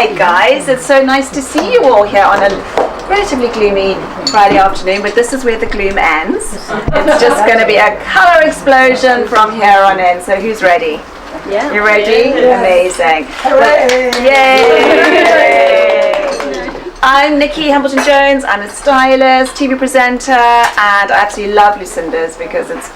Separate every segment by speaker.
Speaker 1: Hi guys, it's so nice to see you all here on a relatively gloomy Friday afternoon, but this is where the gloom ends. It's just going to be a colour explosion from here on in, so who's ready?
Speaker 2: Yeah.
Speaker 1: You ready?
Speaker 2: Yeah.
Speaker 1: Amazing.
Speaker 2: Hooray!
Speaker 1: Yay! I'm Nicky Hambleton-Jones. I'm a stylist, TV presenter, and I absolutely love Lucindas because it's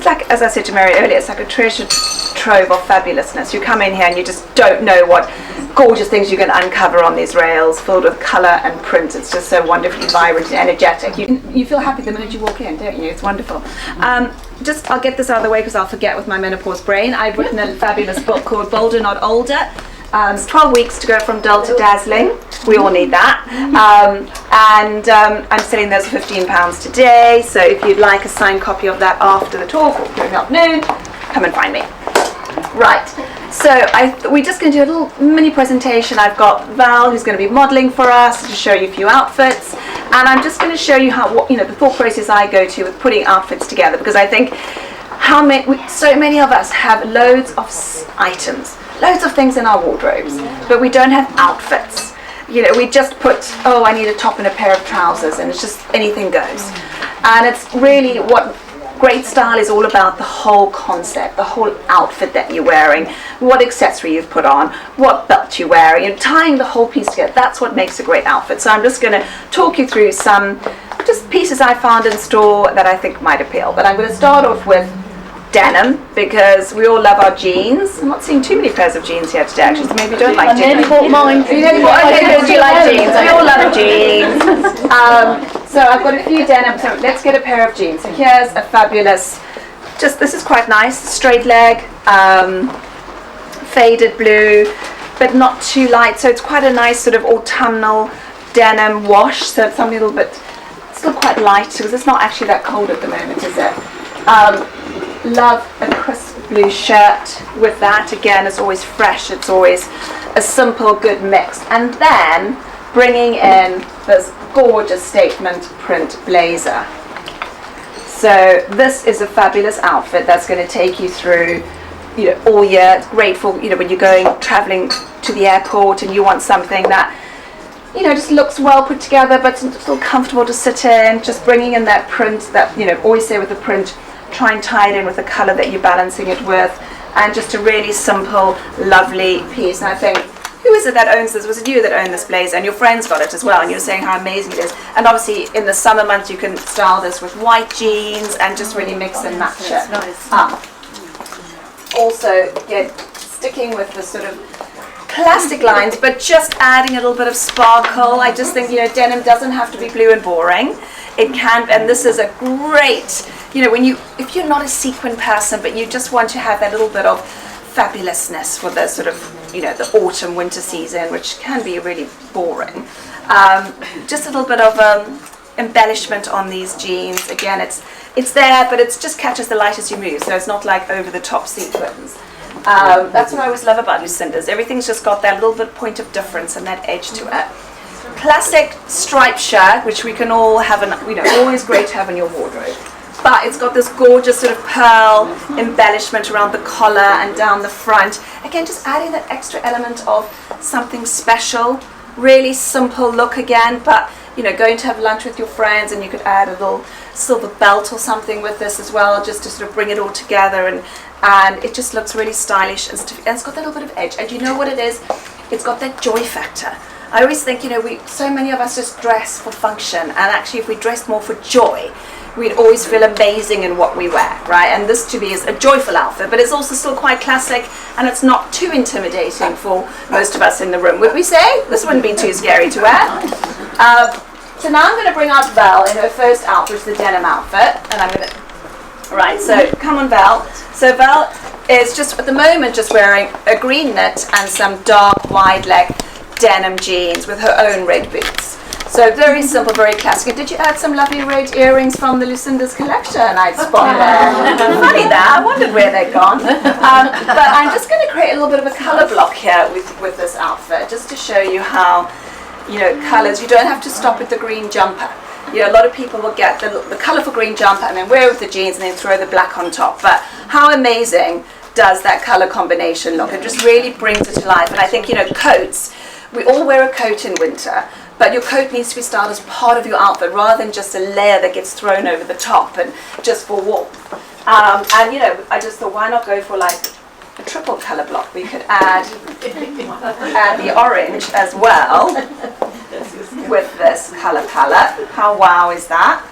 Speaker 1: like, as I said to Mary earlier, it's like a treasure trove of fabulousness. You come in here and you just don't know what gorgeous things you can uncover on these rails filled with colour and print. It's just so wonderfully vibrant and energetic. You feel happy the minute you walk in, don't you? It's wonderful. I'll get this out of the way because I'll forget with my menopause brain. I've written a fabulous book called Bolder Not Older. It's 12 weeks to go from dull to dazzling. We all need that. I'm selling those for £15 today. So if you'd like a signed copy of that after the talk or during the afternoon, come and find me. Right. So we're just going to do a little mini presentation. I've got Val, who's going to be modelling for us to show you a few outfits, and I'm just going to show you the thought process I go to with putting outfits together, because I think so many of us have loads of items, loads of things in our wardrobes, but we don't have outfits. We just put, I need a top and a pair of trousers, and it's just anything goes. And it's really what great style is all about, the whole concept, the whole outfit that you're wearing, what accessory you've put on, what belt you're wearing, and tying the whole piece together. That's what makes a great outfit. So I'm just going to talk you through some just pieces I found in store that I think might appeal. But I'm going to start off with denim, because we all love our jeans. I'm not seeing too many pairs of jeans here today, actually, so maybe you don't like jeans.
Speaker 2: I nearly bought mine.
Speaker 1: Okay, do you like jeans? We all love jeans. So I've got a few denim, so let's get a pair of jeans. So here's a fabulous, this is quite nice, straight leg, faded blue, but not too light, so it's quite a nice sort of autumnal denim wash, so it's something a little bit, still quite light, because it's not actually that cold at the moment, is it? Love a crisp blue shirt with that. Again, it's always fresh, it's always a simple, good mix. And then bringing in this gorgeous statement print blazer. So this is a fabulous outfit that's going to take you through all year. It's great for when you're going traveling to the airport and you want something that just looks well put together but still comfortable to sit in. Just bringing in that print that always say with the print, try and tie it in with the colour that you're balancing it with, and just a really simple, lovely piece. And I think, who is it that owns this? Was it you that owned this blazer? And your friends got it as well, and you were saying how amazing it is. And obviously in the summer months you can style this with white jeans and just really mix and match it up. Also, sticking with the sort of classic lines, but just adding a little bit of sparkle. I just think denim doesn't have to be blue and boring. It can, and this is a great, if you're not a sequin person, but you just want to have that little bit of fabulousness for the sort of, the autumn winter season, which can be really boring. Just a little bit of embellishment on these jeans. Again, it's there, but it just catches the light as you move, so it's not like over the top sequins. That's what I always love about Lucindas. Everything's just got that little bit point of difference and that edge to it. Classic striped shirt, which we can all have, always great to have in your wardrobe. But it's got this gorgeous sort of pearl embellishment around the collar and down the front. Again, just adding that extra element of something special. Really simple look again, but going to have lunch with your friends, and you could add a little silver belt or something with this as well, just to sort of bring it all together, and it just looks really stylish and it's got that little bit of edge. And you know what it is? It's got that joy factor. I always think, so many of us just dress for function, and actually if we dressed more for joy, we'd always feel amazing in what we wear, right? And this to me is a joyful outfit, but it's also still quite classic, and it's not too intimidating for most of us in the room, would we say? This wouldn't be too scary to wear. So now I'm going to bring out Val in her first outfit, which is the denim outfit, and I'm going to, right, so come on Val. So Val is just, at the moment, just wearing a green knit and some dark wide leg denim jeans with her own red boots. So very simple, very classic. And did you add some lovely red earrings from the Lucindas collection? I'd spot there. Funny that, I wondered where they'd gone. But I'm just going to create a little bit of a colour block here with this outfit, just to show you how, colours, you don't have to stop at the green jumper. A lot of people will get the colourful green jumper and then wear it with the jeans and then throw the black on top. But how amazing does that color combination look. It just really brings it to life. And I think, you know, coats, we all wear a coat in winter, but your coat needs to be styled as part of your outfit rather than just a layer that gets thrown over the top and just for warmth. And, you know, I just thought, why not go for like a triple color block? We could add the orange as well with this color palette. How wow is that?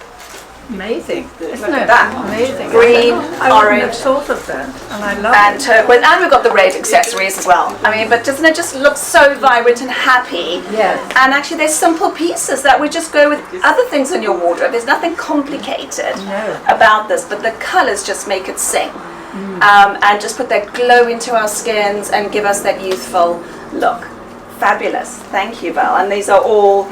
Speaker 2: Amazing.
Speaker 1: Look at that.
Speaker 2: Amazing.
Speaker 1: Green,
Speaker 2: I
Speaker 1: orange,
Speaker 2: have thought of that, and I love
Speaker 1: and turquoise, and we've got the red accessories as well. I mean, but doesn't it just look so vibrant and happy?
Speaker 2: Yes.
Speaker 1: And actually, there's simple pieces that would just go with other things in your wardrobe. There's nothing complicated about this, but the colours just make it sing, and just put that glow into our skins and give us that youthful look. Fabulous. Thank you, Val. And these are all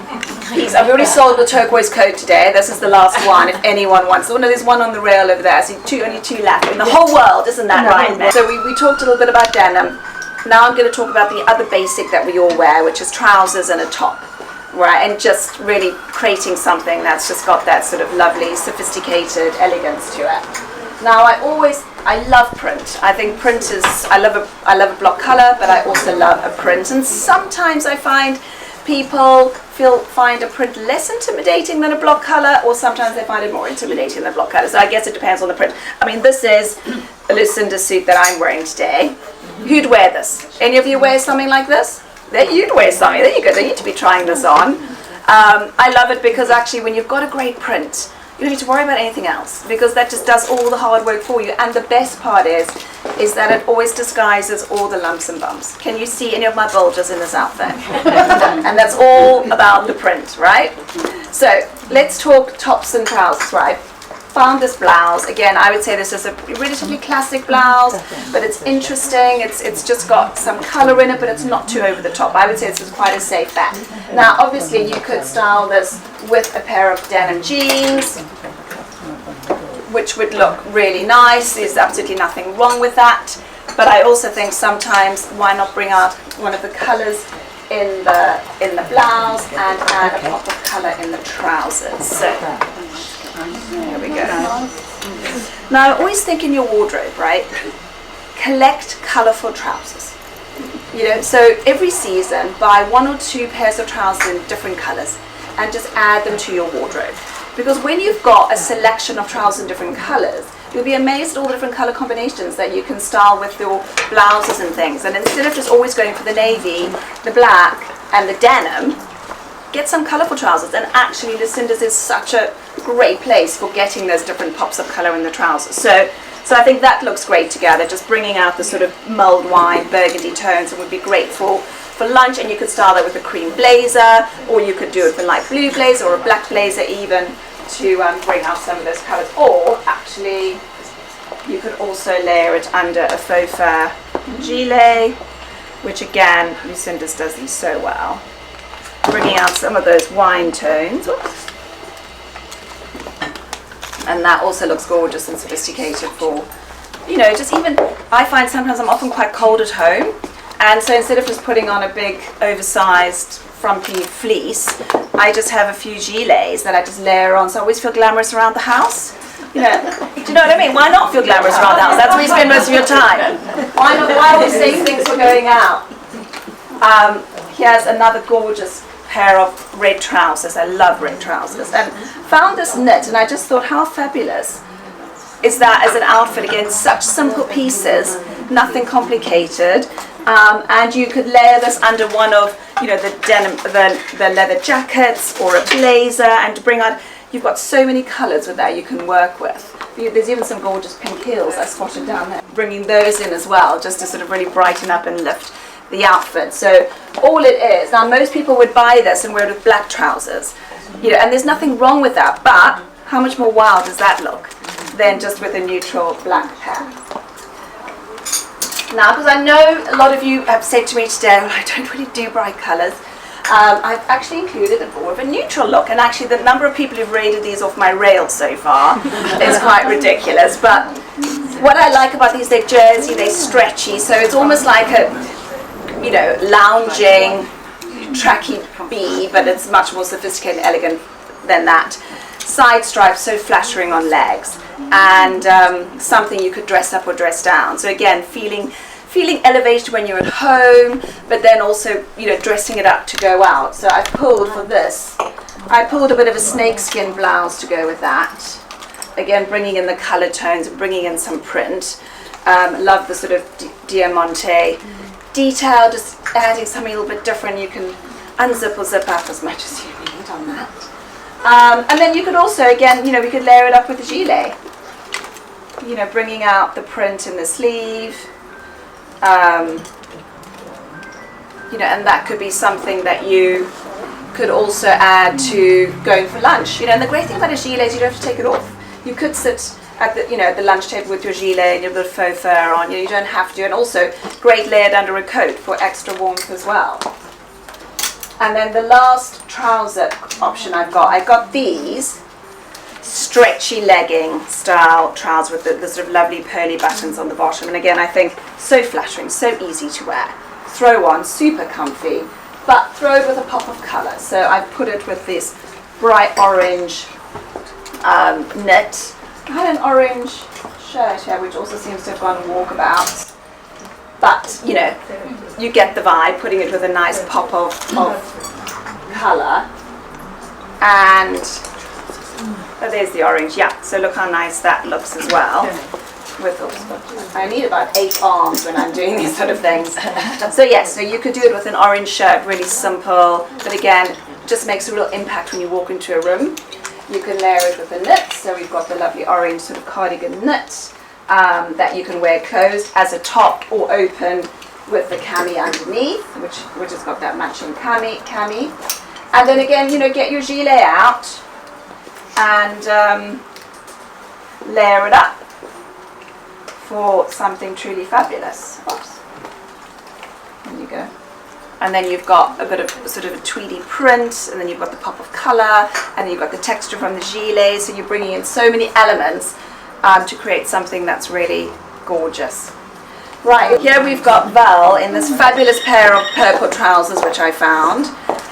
Speaker 1: these. I've already sold the turquoise coat today. This is the last one if anyone wants. Oh no, there's one on the rail over there. I see only two left in the whole world. Isn't that right, Meg? So we talked a little bit about denim. Now I'm going to talk about the other basic that we all wear, which is trousers and a top. Right, and just really creating something that's just got that sort of lovely, sophisticated elegance to it. Now I love print. I think print is, I love a block color, but I also love a print. And sometimes I find people find a print less intimidating than a block color, or sometimes they find it more intimidating than a block color. So I guess it depends on the print. I mean, this is a Lucinda suit that I'm wearing today. Who'd wear this? Any of you wear something like this? You'd wear something. There you go. They need to be trying this on. I love it because actually when you've got a great print, you don't need to worry about anything else because that just does all the hard work for you. And the best part is that it always disguises all the lumps and bumps. Can you see any of my bulges in this outfit? And that's all about the print, right? So let's talk tops and trousers, right? Found this blouse. Again, I would say this is a relatively classic blouse, but it's interesting. It's just got some color in it, but it's not too over the top. I would say this is quite a safe bet. Now, obviously, you could style this with a pair of denim jeans, which would look really nice. There's absolutely nothing wrong with that. But I also think sometimes why not bring out one of the colors in the blouse and add a pop of color in the trousers. So there we go. Now, I always think in your wardrobe, right? Collect colourful trousers. You know, so every season buy 1 or 2 pairs of trousers in different colours and just add them to your wardrobe. Because when you've got a selection of trousers in different colours, you'll be amazed at all the different colour combinations that you can style with your blouses and things. And instead of just always going for the navy, the black and the denim, get some colourful trousers. And actually Lucinda's is such a great place for getting those different pops of colour in the trousers. So I think that looks great together, just bringing out the sort of mulled wine, burgundy tones, and would be great for lunch. And you could style that with a cream blazer, or you could do it with a light blue blazer or a black blazer even to bring out some of those colours. Or actually, you could also layer it under a faux fur gilet, which again, Lucinda's does these so well. Bringing out some of those wine tones. Oops. And that also looks gorgeous and sophisticated for, you know, just even, I find sometimes I'm often quite cold at home. And so instead of just putting on a big oversized frumpy fleece, I just have a few gilets that I just layer on. So I always feel glamorous around the house. You know, do you know what I mean? Why not feel glamorous around the house? That's where you spend most of your time. Why always say things for going out? Here's another gorgeous pair of red trousers. I love red trousers. And found this knit and I just thought how fabulous is that as an outfit. Again, such simple pieces, nothing complicated. And you could layer this under one of, you know, the denim, the leather jackets or a blazer, and to bring out, you've got so many colours with that you can work with. There's even some gorgeous pink heels I spotted down there. Bringing those in as well, just to sort of really brighten up and lift the outfit. So all it is, now most people would buy this and wear it with black trousers, you know, and there's nothing wrong with that, but how much more wild does that look than just with a neutral black pair? Now, because I know a lot of you have said to me today, well, I don't really do bright colours, I've actually included more of a neutral look, and actually the number of people who've raided these off my rails so far is quite ridiculous. But what I like about these, they're jersey, they're stretchy, so it's almost like a, you know, lounging tracky bee, but it's much more sophisticated and elegant than that. Side stripes so flattering on legs. and something you could dress up or dress down. So again, feeling elevated when you're at home, but then also, you know, dressing it up to go out. So I pulled for this, I pulled a bit of a snakeskin blouse to go with that. Again, bringing in the color tones and bringing in some print. Love the sort of diamante detail, just adding something a little bit different. You can unzip or zip up as much as you need on that. And then you could also, again, you know, we could layer it up with a gilet. You know, bringing out the print in the sleeve. You know, and that could be something that you could also add to going for lunch. You know, and the great thing about a gilet is you don't have to take it off. You could sit at the, you know, at the lunch table with your gilet and your little faux fur on. You don't have to. And also, great layered under a coat for extra warmth as well. And then the last trouser option I've got these stretchy legging style trousers with the sort of lovely pearly buttons on the bottom. And again, I think so flattering, so easy to wear. Throw on, super comfy, but throw it with a pop of colour. So I've put it with this bright orange knit. I had an orange shirt here, which also seems to have gone walkabout. But, you know, you get the vibe, putting it with a nice pop of colour. And, oh, there's the orange, yeah. So look how nice that looks as well. I need about 8 arms when I'm doing these sort of things. So yes, so you could do it with an orange shirt, really simple. But again, just makes a real impact when you walk into a room. You can layer it with a knit. So we've got the lovely orange sort of cardigan knit. That you can wear closed as a top or open with the cami underneath, which has got that matching cami. And then again, you know, get your gilet out and layer it up for something truly fabulous. Oops. There you go. And then you've got a bit of sort of a tweedy print, and then you've got the pop of colour, and then you've got the texture from the gilet. So you're bringing in so many elements to create something that's really gorgeous. Right, here we've got Val in this fabulous pair of purple trousers which I found,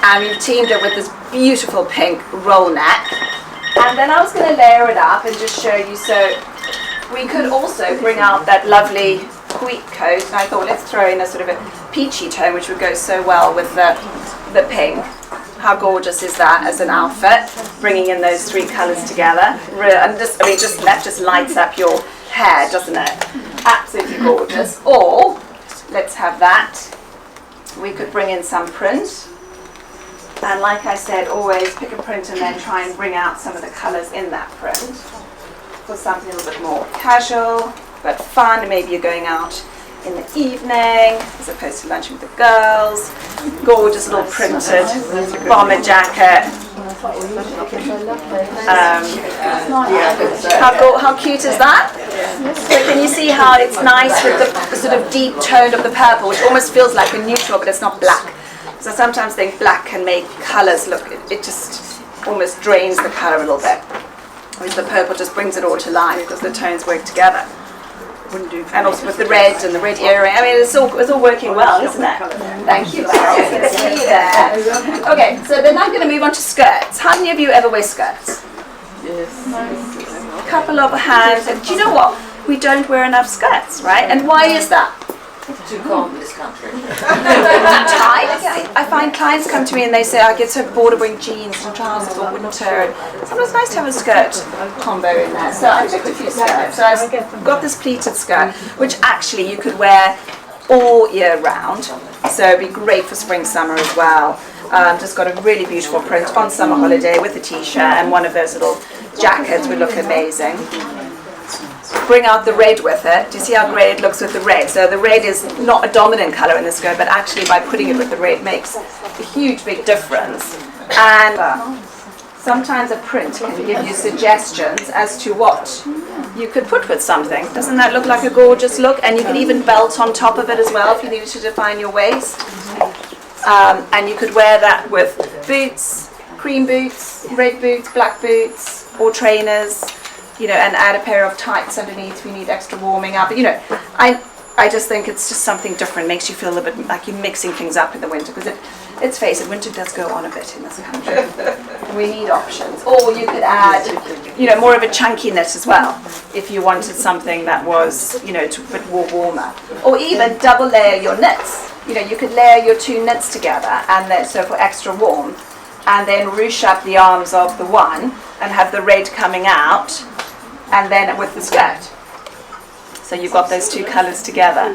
Speaker 1: and we've teamed it with this beautiful pink roll neck. And then I was going to layer it up and just show you, so we could also bring out that lovely wheat coat, and I thought let's throw in a sort of a peachy tone which would go so well with the pink. How gorgeous is that as an outfit? Bringing in those 3 colours together, and just, I mean, that just lights up your hair, doesn't it? Absolutely gorgeous. Or let's have that. We could bring in some print, and like I said, always pick a print and then try and bring out some of the colours in that print for something a little bit more casual but fun. Maybe you're going out in the evening as opposed to lunching with the girls. Gorgeous little printed bomber jacket. How cute is that? So can you see how it's nice with the sort of deep tone of the purple, which almost feels like a neutral, but it's not black. So I sometimes think black can make colours look, it just almost drains the colour a little bit. Whereas the purple just brings it all to life because the tones work together. And also with the red and the red earring. I mean, it's all working well, isn't it? Thank you. See you there. Okay, so then I'm going to move on to skirts. How many of you ever wear skirts? Yes. A couple of hands. And do you know what? We don't wear enough skirts, right? And why is that?
Speaker 3: It's too cold in this country.
Speaker 1: I find clients come to me and they say, I get so bored of wearing jeans and trousers all winter. Sometimes it's nice to have a skirt combo in there. So I picked a few skirts. So I've got this pleated skirt, which actually you could wear all year round. So it'd be great for spring, summer as well. Just got a really beautiful print on summer holiday with a t-shirt, and one of those little jackets would look amazing. Bring out the red with it. Do you see how great it looks with the red? So the red is not a dominant colour in the skirt, but actually by putting it with the red makes a huge big difference. And sometimes a print can give you suggestions as to what you could put with something. Doesn't that look like a gorgeous look? And you could even belt on top of it as well if you needed to define your waist. And you could wear that with boots, cream boots, red boots, black boots, or trainers. You know, and add a pair of tights underneath if you need extra warming up. But, you know, I I just think it's just something different, makes you feel a little bit like you're mixing things up in the winter, because let's face it, winter does go on a bit in this country. We need options. Or you could add, more of a chunky knit as well, if you wanted something that was, a bit more warmer. Or even double layer your knits. You could layer your two knits together, and then so for extra warmth, and then ruche up the arms of the one, and have the red coming out, and then with the skirt. So you've got those two colours together.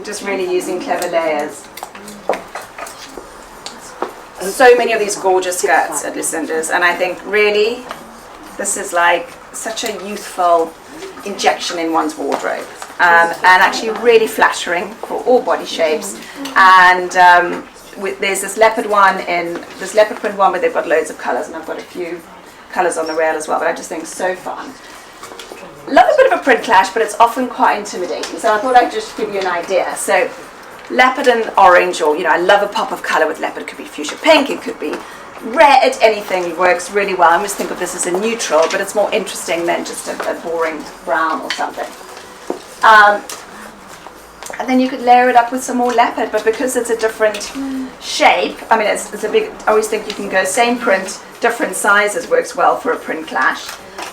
Speaker 1: Just really using clever layers. So many of these gorgeous skirts at Lucinda's, and I think really this is like such a youthful injection in one's wardrobe, and actually really flattering for all body shapes. And there's this leopard print one where they've got loads of colours, and I've got a few colours on the rail as well, but I just think it's so fun. Love a bit of a print clash, but it's often quite intimidating, so I thought I'd just give you an idea. So leopard and orange, or I love a pop of colour with leopard. It could be fuchsia pink, it could be red, anything works really well. I always think of this as a neutral, but it's more interesting than just a boring brown or something. And then you could layer it up with some more leopard, but because it's a different shape, it's a big, I always think you can go same print, different sizes works well for a print clash,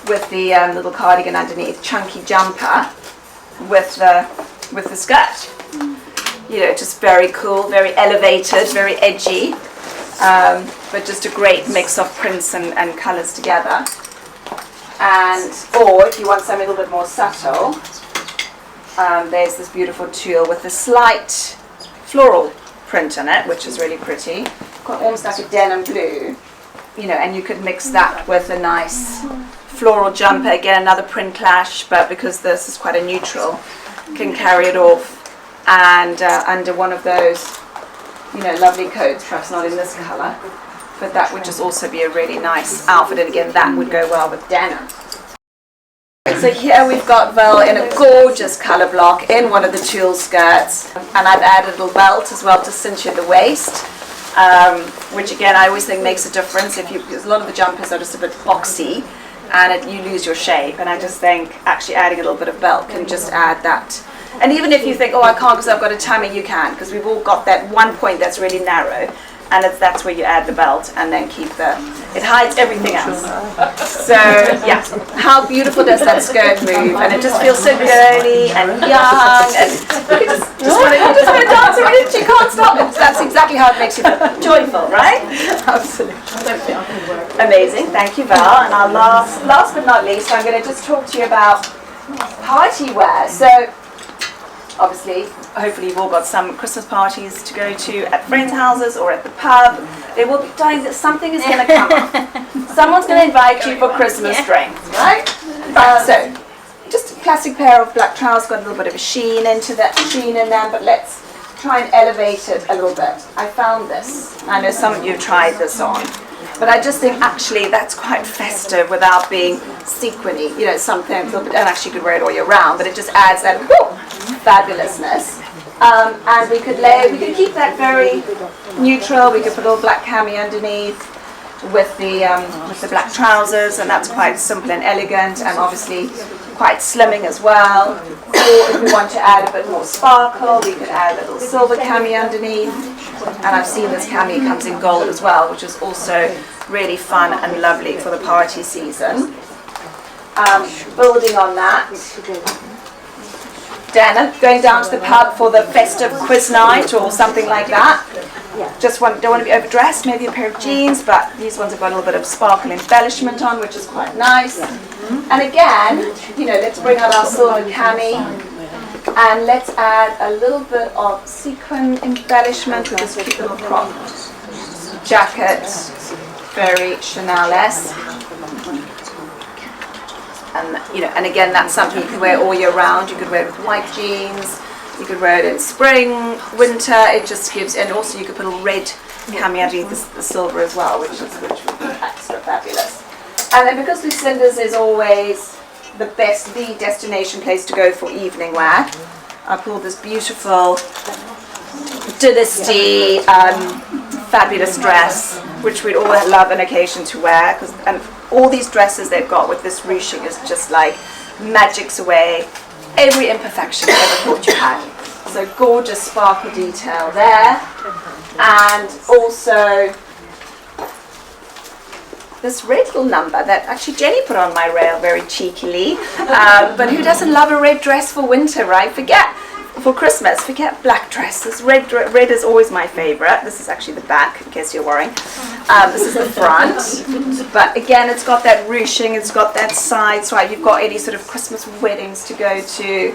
Speaker 1: with the little cardigan underneath, chunky jumper with the skirt. Just very cool, very elevated, very edgy, but just a great mix of prints and colours together. Or if you want something a little bit more subtle, there's this beautiful tulle with a slight floral print on it, which is really pretty. Got almost like a denim blue, and you could mix that with a nice floral jumper. Again, another print clash, but because this is quite a neutral, can carry it off. And under one of those, lovely coats, perhaps not in this colour, but that would just also be a really nice outfit, and again, that would go well with denim. So here we've got Val in a gorgeous colour block in one of the tulle skirts, and I've added a little belt as well to cinch in the waist, which again I always think makes a difference. Because a lot of the jumpers are just a bit boxy, and you lose your shape, and I just think actually adding a little bit of belt can just add that. And even if you think, oh, I can't because I've got a tummy, you can, because we've all got that one point that's really narrow, and that's where you add the belt, and then it hides everything else. So yeah, how beautiful does that skirt move? And it just feels so girly and young, and you just want to dance around it. You can't stop it. That's exactly how it makes you feel joyful, right? Absolutely. Amazing. Thank you, Val. And our last but not least, I'm going to just talk to you about party wear. So obviously, hopefully you've all got some Christmas parties to go to at friends' houses or at the pub. There will be times that something is going to come up. Someone's going to invite you for Christmas drinks, right? So, just a classic pair of black trousers, got a little bit of a sheen in them, but let's try and elevate it a little bit. I found this. I know some of you tried this on. But I just think actually that's quite festive without being sequiny, something, and actually you could wear it all year round, but it just adds that fabulousness. And we could keep that very neutral. We could put a little black cami underneath with the black trousers, and that's quite simple and elegant, and obviously quite slimming as well. Or if we want to add a bit more sparkle, we could add a little silver cami underneath. And I've seen this cami comes in gold as well, which is also really fun and lovely for the party season. Building on that, denim, going down to the pub for the festive quiz night or something like that. Don't want to be overdressed, maybe a pair of jeans, but these ones have got a little bit of sparkle embellishment on, which is quite nice. And again, let's bring out our silver cami, and let's add a little bit of sequin embellishment with this cute little crop jacket, very Chanel-esque. And again, that's something you can wear all year round. You could wear it with white jeans, you could wear it in spring, winter. It just gives, and also you could put a red cami underneath the silver as well, which would be extra fabulous. And then because Lucinda's is always the destination place to go for evening wear, I pulled this beautiful Dynasty fabulous dress, which we'd all love an occasion to wear, and all these dresses they've got with this ruching is just like magic's away. every imperfection you ever thought you had. So gorgeous sparkle detail there. And also this red little number that actually Jenny put on my rail very cheekily. But who doesn't love a red dress for winter, right? For Christmas, forget black dresses. Red is always my favorite. This is actually the back, in case you're worrying. This is the front. But again, it's got that ruching, it's got that side swipe. You've got any sort of Christmas weddings to go to.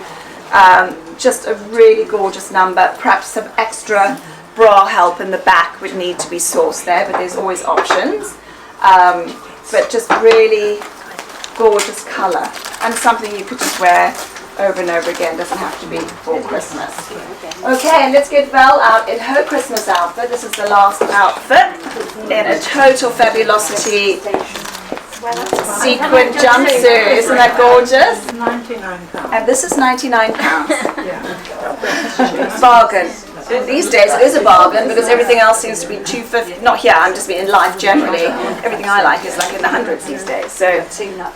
Speaker 1: Just a really gorgeous number. Perhaps some extra bra help in the back would need to be sourced there, but there's always options. But just really gorgeous colour, and something you could just wear over and over again. Doesn't have to be for Christmas. Okay, and let's get Val out in her Christmas outfit. This is the last outfit in a total fabulosity sequin jumpsuit. Isn't that gorgeous?
Speaker 2: £99.
Speaker 1: And this is £99. Bargain. These days it is a bargain because everything else seems to be $250. Not here, I'm just being in life generally. Everything I like is like in the hundreds these days. So,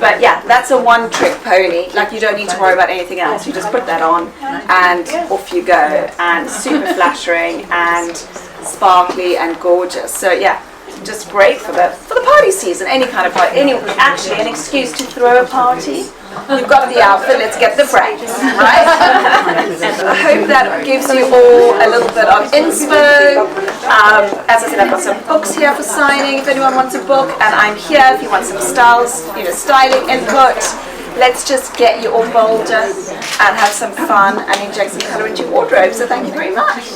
Speaker 1: but yeah, that's a one-trick pony. Like you don't need to worry about anything else. You just put that on and off you go. And super flattering and sparkly and gorgeous. So yeah, just great for the party season. Any kind of party. Actually, an excuse to throw a party. You've got the outfit, let's get the friends, right? I hope that gives you all a little bit of inspo. As I said, I've got some books here for signing if anyone wants a book, and I'm here if you want some styling input. Let's just get you all bolder and have some fun and inject some colour into your wardrobe. So thank you very much.